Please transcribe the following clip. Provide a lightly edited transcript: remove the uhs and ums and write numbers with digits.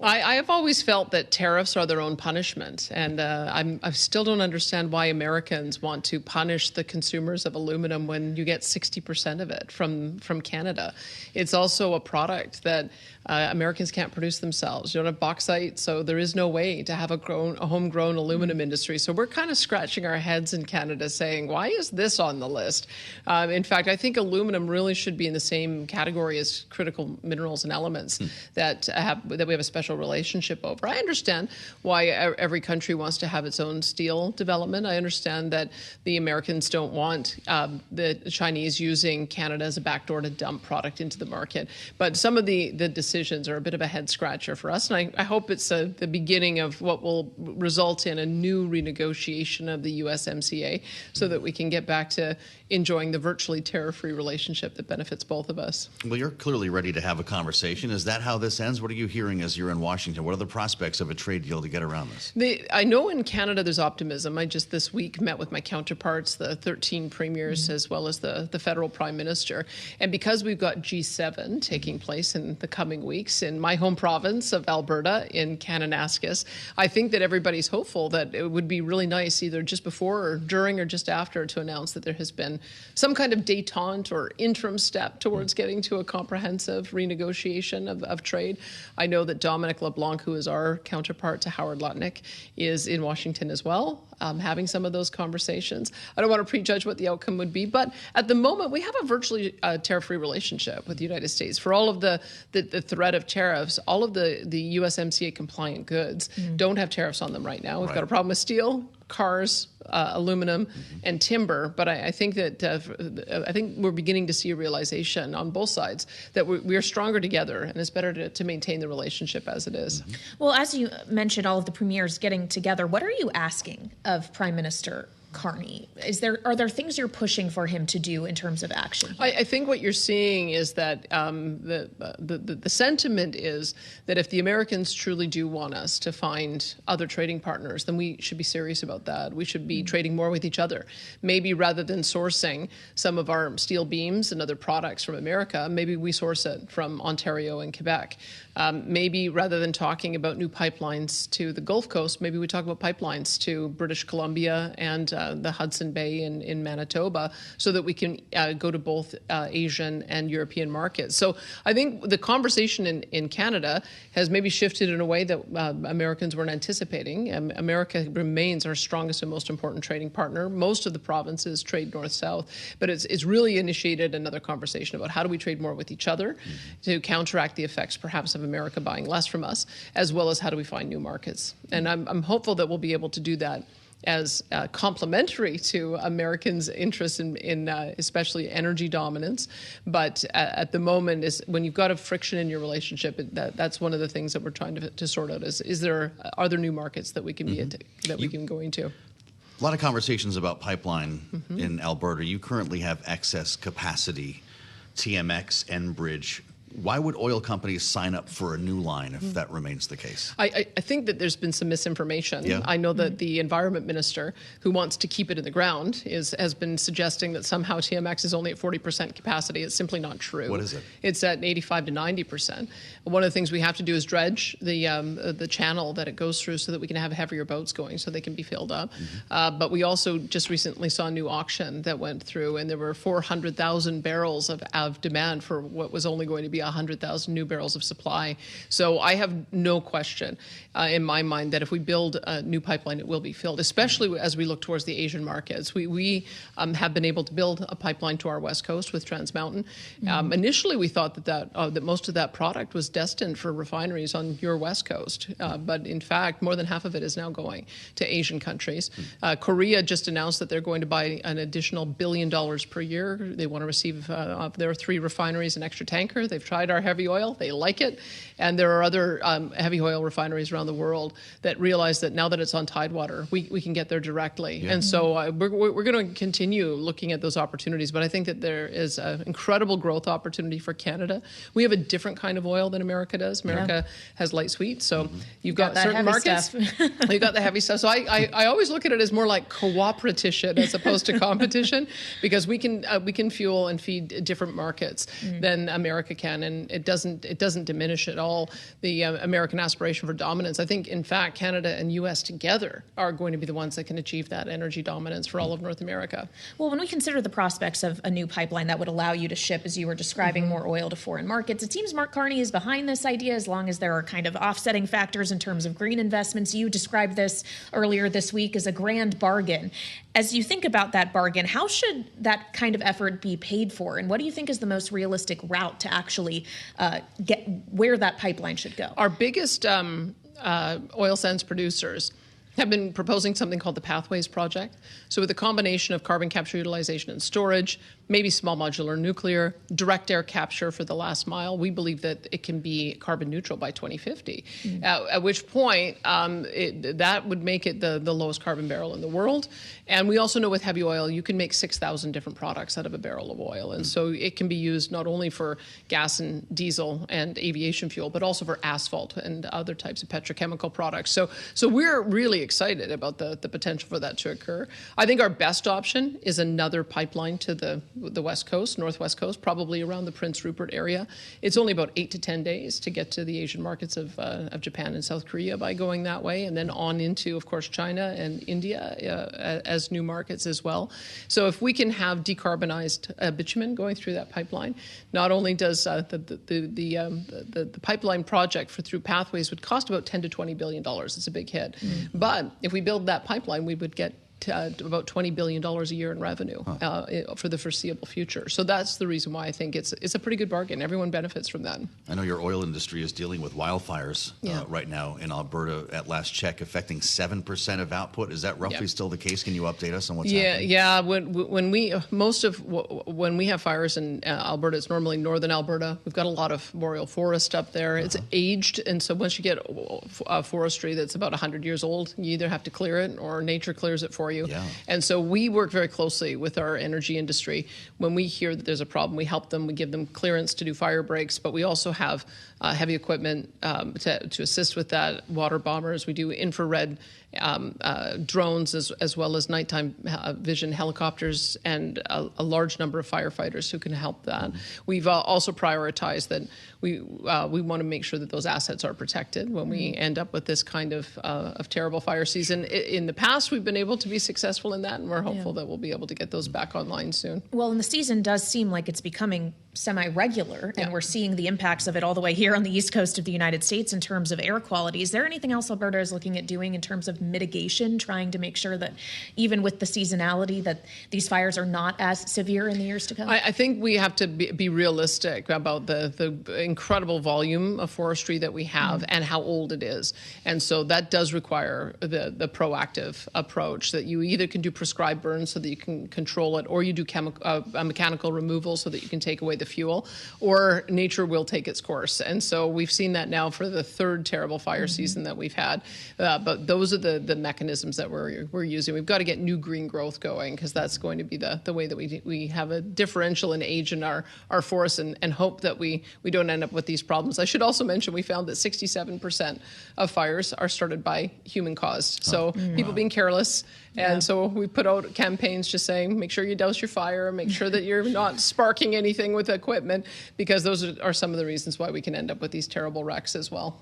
I have always felt that tariffs are their own punishment, and I still don't understand why Americans want to punish the consumers of aluminum when you get 60% of it from Canada. It's also a product that Americans can't produce themselves. You don't have bauxite, so there is no way to have a homegrown aluminum industry. So we're kind of scratching our heads in Canada saying, why is this on the list? In fact, I think aluminum really should be in the same category as critical minerals and elements that we have a special relationship over. I understand why every country wants to have its own steel development. I understand that the Americans don't want the Chinese using Canada as a backdoor to dump product into the market. But some of the decisions are a bit of a head scratcher for us. And I hope it's the beginning of what will result in a new renegotiation of the USMCA so that we can get back to enjoying the virtually tariff-free relationship that benefits both of us. Well, you're clearly ready to have a conversation. Is that how this ends? What are you hearing as you're in Washington? What are the prospects of a trade deal to get around this? I know in Canada there's optimism. I just this week met with my counterparts, the 13 premiers, as well as the federal prime minister. And because we've got G7 taking place in the coming weeks in my home province of Alberta in Kananaskis, I think that everybody's hopeful that it would be really nice either just before or during or just after to announce that there has been some kind of détente or interim step towards getting to a comprehensive renegotiation of trade. I know that Dominic LeBlanc, who is our counterpart to Howard Lutnick, is in Washington as well, having some of those conversations. I don't want to prejudge what the outcome would be, but at the moment we have a virtually tariff-free relationship with the United States. For all of the threat of tariffs, all of the USMCA compliant goods don't have tariffs on them right now. We've got a problem with steel, cars, aluminum, and timber. But I think that I think we're beginning to see a realization on both sides that we are stronger together, and it's better to maintain the relationship as it is. Well, as you mentioned, all of the premiers getting together, what are you asking of Prime Minister Carney? Are there things you're pushing for him to do in terms of action? I think what you're seeing is that the sentiment is that if the Americans truly do want us to find other trading partners, then we should be serious about that. We should be trading more with each other. Maybe rather than sourcing some of our steel beams and other products from America, maybe we source it from Ontario and Quebec. Maybe rather than talking about new pipelines to the Gulf Coast, maybe we talk about pipelines to British Columbia and the Hudson Bay in Manitoba so that we can go to both Asian and European markets. So I think the conversation in Canada has maybe shifted in a way that Americans weren't anticipating. America remains our strongest and most important trading partner. Most of the provinces trade north-south, but it's really initiated another conversation about how do we trade more with each other to counteract the effects perhaps of America buying less from us, as well as how do we find new markets. And I'm hopeful that we'll be able to do that as complementary to Americans' interest in especially energy dominance. But at the moment, is when you've got a friction in your relationship, that's one of the things that we're trying to sort out. Are there new markets that we can we can go into? A lot of conversations about pipeline in Alberta. You currently have excess capacity, TMX, Enbridge. Why would oil companies sign up for a new line if that remains the case? I think that there's been some misinformation. Yeah. I know that the environment minister, who wants to keep it in the ground, has been suggesting that somehow TMX is only at 40% capacity. It's simply not true. What is it? It's at 85 to 90%. One of the things we have to do is dredge the channel that it goes through so that we can have heavier boats going so they can be filled up. But we also just recently saw a new auction that went through, and there were 400,000 barrels of demand for what was only going to be 100,000 new barrels of supply. So I have no question in my mind that if we build a new pipeline, it will be filled, especially as we look towards the Asian markets. We have been able to build a pipeline to our west coast with Trans Mountain. Initially, we thought that most of that product was destined for refineries on your west coast. But in fact, more than half of it is now going to Asian countries. Korea just announced that they're going to buy an additional $1 billion per year. They want to receive of their 3 refineries an extra tanker. They've tried our heavy oil. They like it. And there are other heavy oil refineries around the world that realize that now that it's on Tidewater, we can get there directly. Yeah. And so we're going to continue looking at those opportunities. But I think that there is an incredible growth opportunity for Canada. We have a different kind of oil than America does. America has light sweet. So you've got certain markets. You've got the heavy stuff. So I always look at it as more like cooperation as opposed to competition, because we can fuel and feed different markets than America can. again, and it doesn't diminish at all the American aspiration for dominance. I think, in fact, Canada and U.S. together are going to be the ones that can achieve that energy dominance for all of North America. Well, when we consider the prospects of a new pipeline that would allow you to ship, as you were describing, more oil to foreign markets, it seems Mark Carney is behind this idea as long as there are kind of offsetting factors in terms of green investments. You described this earlier this week as a grand bargain. As you think about that bargain, how should that kind of effort be paid for? And what do you think is the most realistic route to actually get where that pipeline should go? Our biggest oil sands producers have been proposing something called the Pathways Project. So with a combination of carbon capture, utilization, and storage, maybe small modular nuclear, direct air capture for the last mile, we believe that it can be carbon neutral by 2050, at which point that would make it the lowest carbon barrel in the world. And we also know with heavy oil, you can make 6,000 different products out of a barrel of oil. And so it can be used not only for gas and diesel and aviation fuel, but also for asphalt and other types of petrochemical products. So we're really excited about the potential for that to occur. I think our best option is another pipeline to the West Coast, Northwest Coast, probably around the Prince Rupert area. It's only about 8 to 10 days to get to the Asian markets of Japan and South Korea by going that way, and then on into, of course, China and India as new markets as well. So if we can have decarbonized bitumen going through that pipeline, not only does the pipeline project through Pathways would cost about $10 to $20 billion. It's a big hit. But if we build that pipeline, we would get about $20 billion a year in revenue for the foreseeable future. So that's the reason why I think it's a pretty good bargain. Everyone benefits from that. I know your oil industry is dealing with wildfires right now in Alberta, at last check, affecting 7% of output. Is that roughly still the case? Can you update us on what's happening? Yeah. When we have fires in Alberta, it's normally northern Alberta. We've got a lot of boreal forest up there. It's aged, and so once you get forestry that's about 100 years old, you either have to clear it or nature clears it for you. Yeah. And so we work very closely with our energy industry. When we hear that there's a problem, we help them. We give them clearance to do fire breaks, but we also have heavy equipment to assist with that, water bombers. We do infrared drones as well as nighttime vision helicopters, and a large number of firefighters who can help that. We've also prioritized that we want to make sure that those assets are protected when we end up with this kind of terrible fire season. In the past, we've been able to be successful in that, and we're hopeful that we'll be able to get those back online soon. Well, and the season does seem like it's becoming semi-regular, and we're seeing the impacts of it all the way here on the east coast of the United States in terms of air quality. Is there anything else Alberta is looking at doing in terms of mitigation, trying to make sure that even with the seasonality that these fires are not as severe in the years to come? I think we have to be realistic about the incredible volume of forestry that we have and how old it is. And so that does require the proactive approach, that you either can do prescribed burns so that you can control it, or you do mechanical removal so that you can take away the fuel, or nature will take its course. And so we've seen that now for the third terrible fire season that we've had. But those are the mechanisms that we're using. We've got to get new green growth going, because that's going to be the way that we have a differential in age in our forests, and hope that we don't end up with these problems. I should also mention we found that 67% of fires are started by human caused. So people being careless. And so we put out campaigns just saying, make sure you douse your fire, make sure that you're not sparking anything with equipment, because those are some of the reasons why we can end up with these terrible wrecks as well.